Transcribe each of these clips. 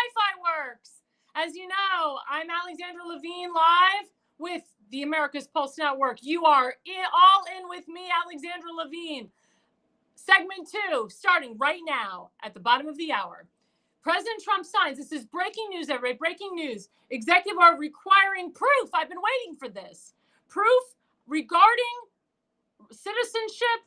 Wi-Fi works. As you know, I'm Alexandra Levine live with the America's Pulse Network. You are all in with me, Alexandra Levine. Segment 2, starting right now at the bottom of the hour. President Trump signs, this is breaking news, everybody, breaking news. Executive order requiring proof. I've been waiting for this. Proof regarding citizenship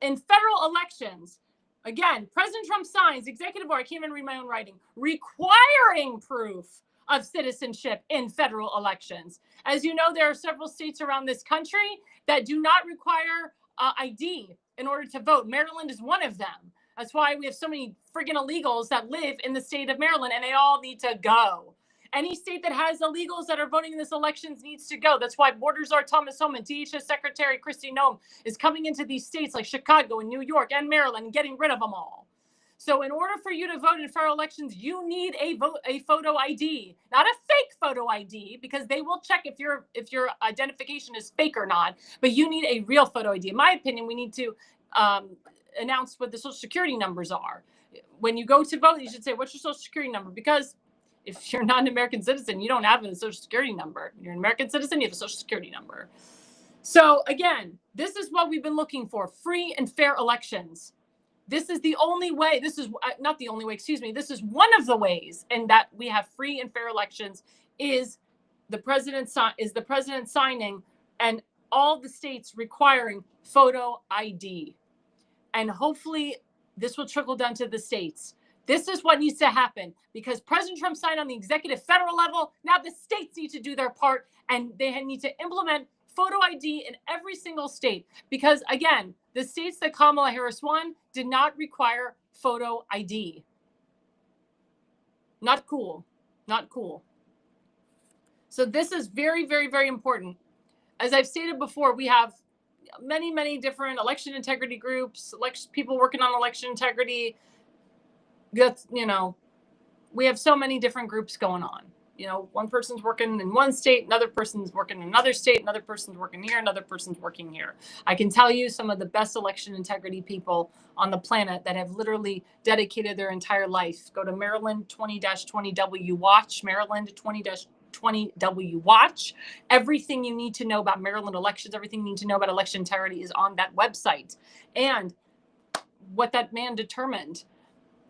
in federal elections. Again, President Trump signs executive order, I can't even read my own writing, requiring proof of citizenship in federal elections. As you know, there are several states around this country that do not require ID in order to vote. Maryland is one of them. That's why we have so many friggin' illegals that live in the state of Maryland, and they all need to go. Any state that has illegals that are voting in this elections needs to go. That's why Border Czar Thomas Homan, DHS Secretary Kristi Noem is coming into these states like Chicago and New York and Maryland and getting rid of them all. So in order for you to vote in federal elections, you need a photo ID, not a fake photo ID, because they will check if your identification is fake or not. But you need a real photo ID. In my opinion, we need to announce what the Social Security numbers are. When you go to vote, you should say, what's your Social Security number? Because if you're not an American citizen, you don't have a Social Security number. You're an American citizen, you have a Social Security number. So again, this is what we've been looking for, free and fair elections. This is the only way, this is not the only way, excuse me, this is one of the ways in that we have free and fair elections is the president signing and all the states requiring photo ID. And hopefully this will trickle down to the states. This is what needs to happen because President Trump signed on the executive federal level. Now the states need to do their part and they need to implement photo ID in every single state. Because again, the states that Kamala Harris won did not require photo ID. Not cool. Not cool. So this is very, very, very important. As I've stated before, we have many, many different election integrity groups, people working on election integrity. That's, you know, we have so many different groups going on. You know, one person's working in one state, another person's working in another state, another person's working here, another person's working here. I can tell you some of the best election integrity people on the planet that have literally dedicated their entire life. Go to Maryland 20-20W Watch, Maryland 20-20W Watch. Everything you need to know about Maryland elections, everything you need to know about election integrity is on that website. And what that man determined,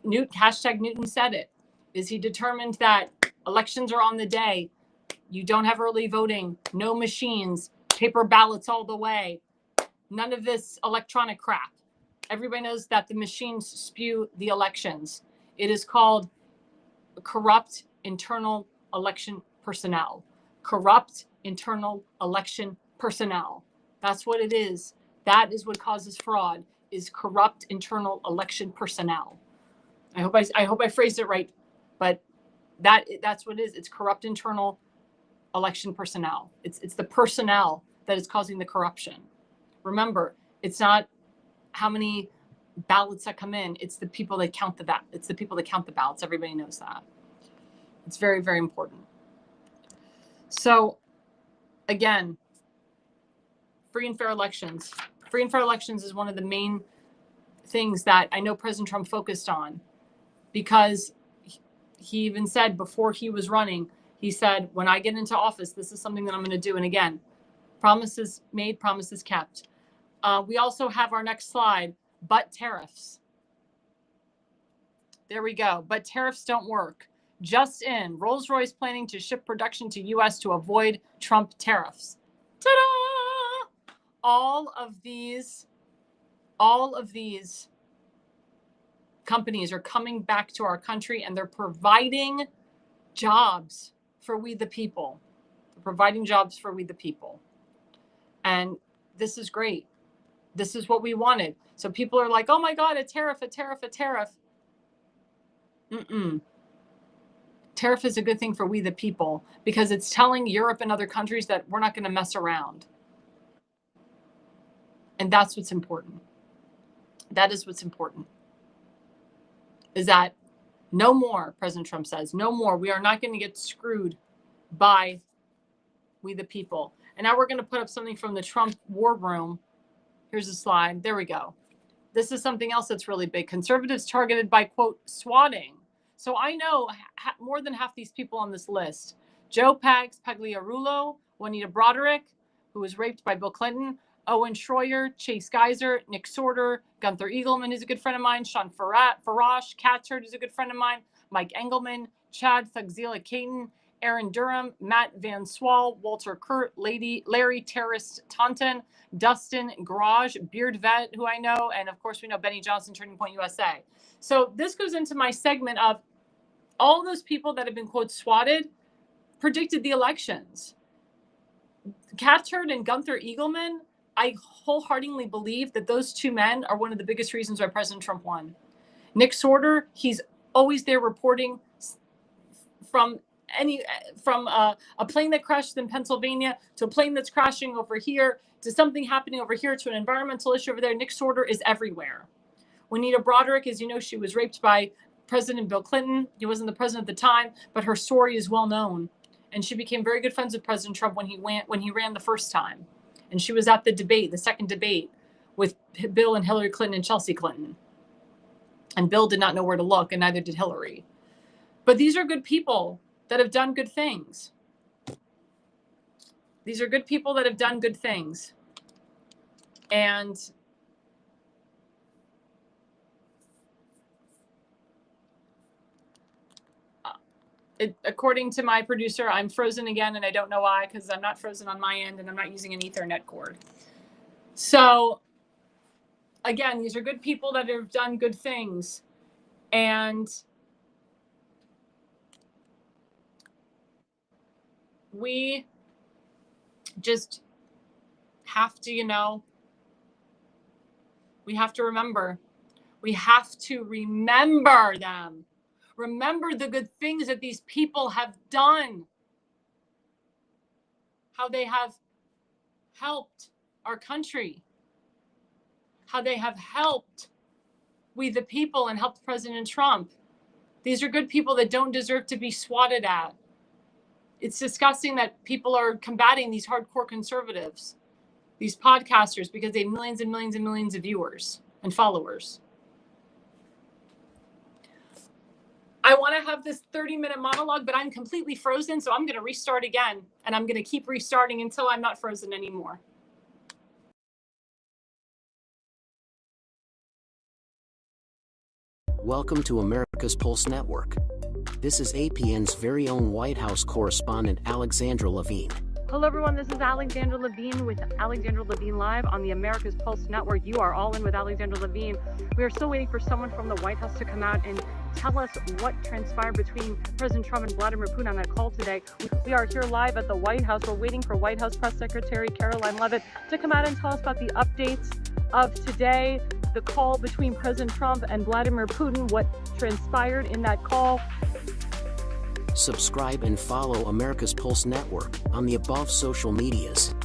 hashtag Newton said it, is he determined that elections are on the day. You don't have early voting, no machines, paper ballots all the way, none of this electronic crap. Everybody knows that the machines spew the elections. It is called corrupt internal election personnel. Corrupt internal election personnel. That's what it is. That is what causes fraud, is corrupt internal election personnel. I hope I phrased it right, but that's what it is. It's corrupt internal election personnel. It's the personnel that is causing the corruption. Remember, it's not how many ballots that come in. It's the people that count the ballots. It's the people that count the ballots. Everybody knows that. It's very, very important. So, again, free and fair elections. Free and fair elections is one of the main things that I know President Trump focused on. Because he even said before he was running, he said, when I get into office, this is something that I'm going to do. And again, promises made, promises kept. We also have our next slide, but tariffs. There we go. But tariffs don't work. Just in, Rolls-Royce planning to ship production to U.S. to avoid Trump tariffs. Ta-da! All of these companies are coming back to our country and they're providing jobs for we the people. They're providing jobs for we the people. And this is great. This is what we wanted. So people are like, oh my God, a tariff, a tariff, a tariff. Tariff is a good thing for we the people because it's telling Europe and other countries that we're not going to mess around. And that's what's important. That is what's important. Is that no more, President Trump says, no more. We are not going to get screwed by we the people. And now we're going to put up something from the Trump war room. Here's a slide. There we go. This is something else that's really big. Conservatives targeted by, quote, swatting. So I know more than half these people on this list. Joe Pagliarulo, Juanita Broderick, who was raped by Bill Clinton, Owen Schroyer, Chase Geiser, Nick Sorter, Gunther Eagleman, who's a good friend of mine, Sean Farash, Katzert, who's a good friend of mine, Mike Engelman, Chad Thugzila Caton, Aaron Durham, Matt Van Swall, Walter Kurt, Larry Terrorist Taunton, Dustin Garage, Beard Vet, who I know, and of course we know Benny Johnson, Turning Point USA. So this goes into my segment of all those people that have been, quote, swatted, predicted the elections. Katzert and Gunther Eagleman, I wholeheartedly believe that those two men are one of the biggest reasons why President Trump won. Nick Sorter, he's always there reporting from a plane that crashed in Pennsylvania to a plane that's crashing over here to something happening over here to an environmental issue over there. Nick Sorter is everywhere. Juanita Broderick, as you know, she was raped by President Bill Clinton. He wasn't the president at the time, but her story is well known. And she became very good friends with President Trump when he ran the first time. And she was at the second debate with Bill and Hillary Clinton and Chelsea Clinton. And Bill did not know where to look, and neither did Hillary. But these are good people that have done good things. These are good people that have done good things. And according to my producer, I'm frozen again, and I don't know why, because I'm not frozen on my end, and I'm not using an Ethernet cord. So, again, these are good people that have done good things. And we just have to, we have to remember. We have to remember them. Remember the good things that these people have done. How they have helped our country. How they have helped we the people and helped President Trump. These are good people that don't deserve to be swatted at. It's disgusting that people are combating these hardcore conservatives, these podcasters, because they have millions and millions and millions of viewers and followers. I want to have this 30-minute monologue, but I'm completely frozen, so I'm going to restart again, and I'm going to keep restarting until I'm not frozen anymore. Welcome to America's Pulse Network. This is APN's very own White House correspondent, Alexandra Levine. Hello, everyone. This is Alexandra Levine with Alexandra Levine Live on the America's Pulse Network. You are all in with Alexandra Levine. We are still waiting for someone from the White House to come out and tell us what transpired between President Trump and Vladimir Putin on that call today. We are here live at the White House. We're waiting for White House Press Secretary Caroline Leavitt to come out and tell us about the updates of today, the call between President Trump and Vladimir Putin, what transpired in that call. Subscribe and follow America's Pulse Network on the above social medias.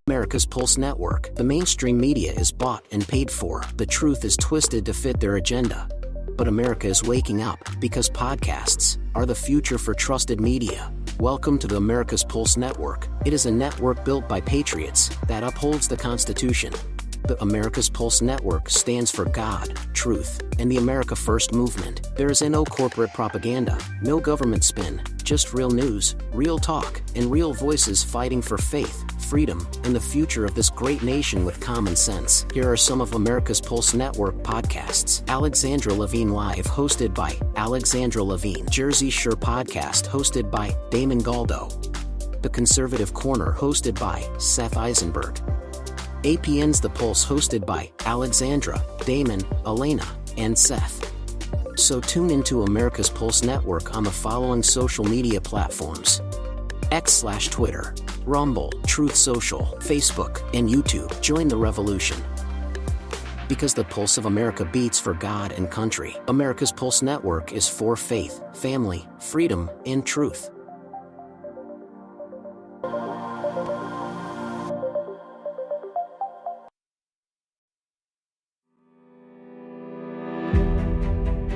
America's Pulse Network. The mainstream media is bought and paid for. The truth is twisted to fit their agenda. But America is waking up because podcasts are the future for trusted media. Welcome to the America's Pulse Network. It is a network built by patriots that upholds the Constitution. The America's Pulse Network stands for God, truth, and the America First movement. There is no corporate propaganda, no government spin, just real news, real talk, and real voices fighting for faith, freedom, and the future of this great nation with common sense. Here are some of America's Pulse Network podcasts. Alexandra Levine Live, hosted by Alexandra Levine. Jersey Shore Podcast, hosted by Damon Galdo. The Conservative Corner, hosted by Seth Eisenberg. APN's The Pulse, hosted by Alexandra, Damon, Elena, and Seth. So tune into America's Pulse Network on the following social media platforms: X/Twitter, Rumble, Truth Social, Facebook, and YouTube. Join the revolution. Because the pulse of America beats for God and country. America's Pulse Network is for faith, family, freedom, and truth.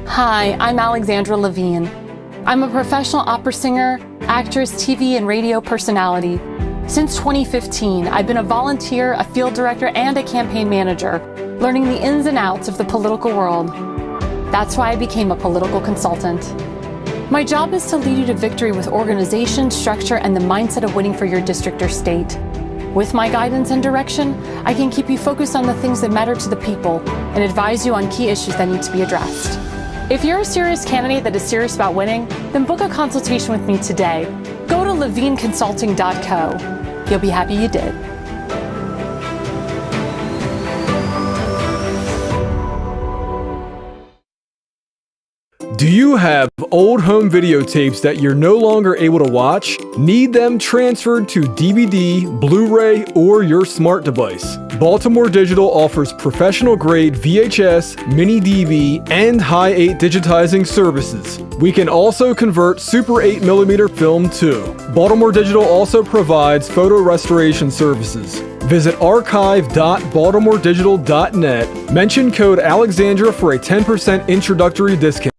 Hi, I'm Alexandra Levine. I'm a professional opera singer, actress, TV and radio personality. Since 2015, I've been a volunteer, a field director, and a campaign manager, learning the ins and outs of the political world. That's why I became a political consultant. My job is to lead you to victory with organization, structure, and the mindset of winning for your district or state. With my guidance and direction, I can keep you focused on the things that matter to the people and advise you on key issues that need to be addressed. If you're a serious candidate that is serious about winning, then book a consultation with me today. Go to levineconsulting.co. You'll be happy you did. Do you have old home videotapes that you're no longer able to watch? Need them transferred to DVD, Blu-ray, or your smart device? Baltimore Digital offers professional-grade VHS, mini DV, and high 8 digitizing services. We can also convert Super 8mm film too. Baltimore Digital also provides photo restoration services. Visit archive.baltimoredigital.net. Mention code Alexandra for a 10% introductory discount.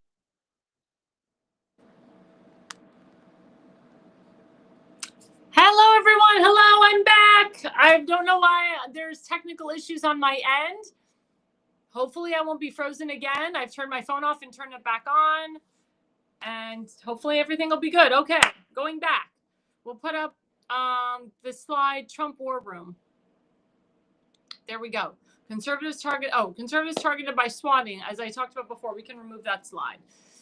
Hello, everyone. Hello, I'm back. I don't know why there's technical issues on my end. Hopefully I won't be frozen again. I've turned my phone off and turned it back on. And hopefully everything will be good. Okay, going back. We'll put up the slide, Trump War Room. There we go. Conservatives targeted by swatting. As I talked about before, we can remove that slide.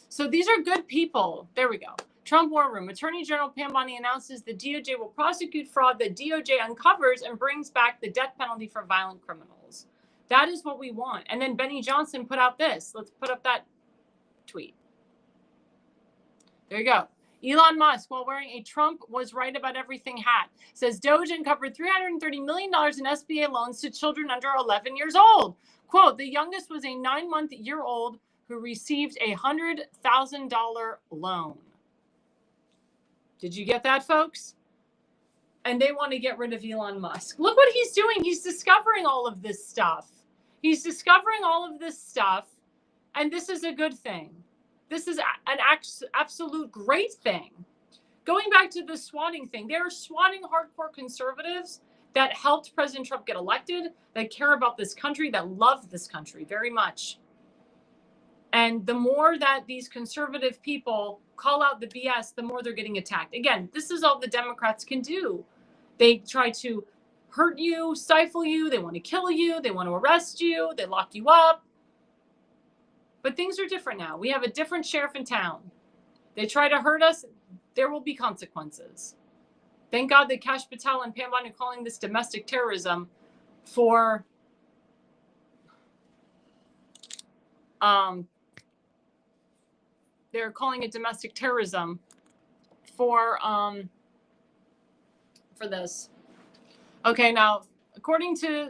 So these are good people. There we go. Trump War Room. Attorney General Pam Bondi announces the DOJ will prosecute fraud that DOJ uncovers and brings back the death penalty for violent criminals. That is what we want. And then Benny Johnson put out this. Let's put up that tweet. There you go. Elon Musk, while wearing a Trump was right about everything hat, says Doge uncovered $330 million in SBA loans to children under 11 years old. Quote, the youngest was a 9-month-year-old who received a $100,000 loan. Did you get that, folks? And they want to get rid of Elon Musk. Look what he's doing. He's discovering all of this stuff. He's discovering all of this stuff. And this is a good thing. This is an absolute great thing. Going back to the swatting thing, there are swatting hardcore conservatives that helped President Trump get elected, that care about this country, that love this country very much. And the more that these conservative people call out the BS, the more they're getting attacked. Again, this is all the Democrats can do. They try to hurt you, stifle you. They want to kill you. They want to arrest you. They lock you up. But things are different now. We have a different sheriff in town. They try to hurt us. There will be consequences. Thank God that Kash Patel and Pam Bondi are calling this domestic terrorism for they're calling it domestic terrorism for this. Okay, now according to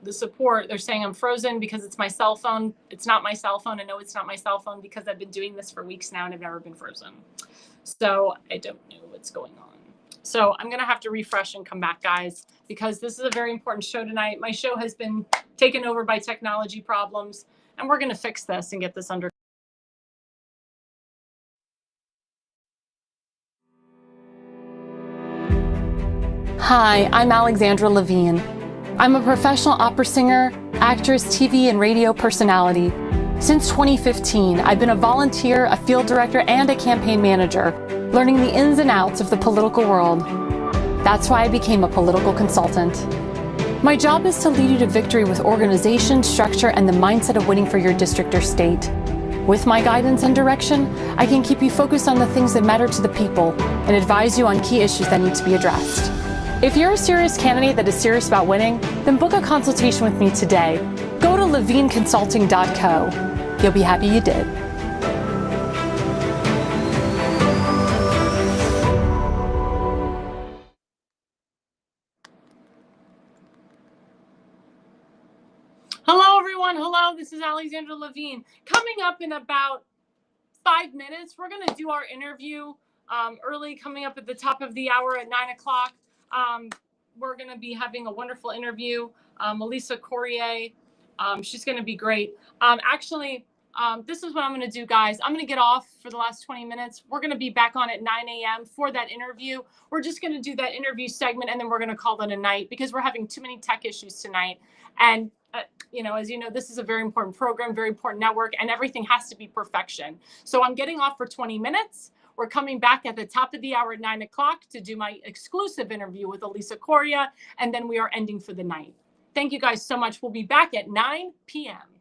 the support, they're saying I'm frozen because it's my cell phone. It's not my cell phone. I know it's not my cell phone because I've been doing this for weeks now and I've never been frozen. So I don't know what's going on. So I'm going to have to refresh and come back, guys, because this is a very important show tonight. My show has been taken over by technology problems, and we're going to fix this and get this under. Hi, I'm Alexandra Levine. I'm a professional opera singer, actress, TV, and radio personality. Since 2015, I've been a volunteer, a field director, and a campaign manager, learning the ins and outs of the political world. That's why I became a political consultant. My job is to lead you to victory with organization, structure, and the mindset of winning for your district or state. With my guidance and direction, I can keep you focused on the things that matter to the people and advise you on key issues that need to be addressed. If you're a serious candidate that is serious about winning, then book a consultation with me today. Go to levineconsulting.co. You'll be happy you did. Hello, everyone. Hello, this is Alexandra Levine. Coming up in about 5 minutes, we're going to do our interview early, coming up at the top of the hour at 9 o'clock. We're going to be having a wonderful interview. Melissa Courier, she's going to be great. Actually, This is what I'm going to do, guys. I'm going to get off for the last 20 minutes. We're going to be back on at 9 a.m. for that interview. We're just going to do that interview segment, and then we're going to call it a night because we're having too many tech issues tonight. And, as you know, this is a very important program, very important network, and everything has to be perfection. So I'm getting off for 20 minutes. We're coming back at the top of the hour at 9 o'clock to do my exclusive interview with Elisa Correa, and then we are ending for the night. Thank you guys so much. We'll be back at 9 p.m.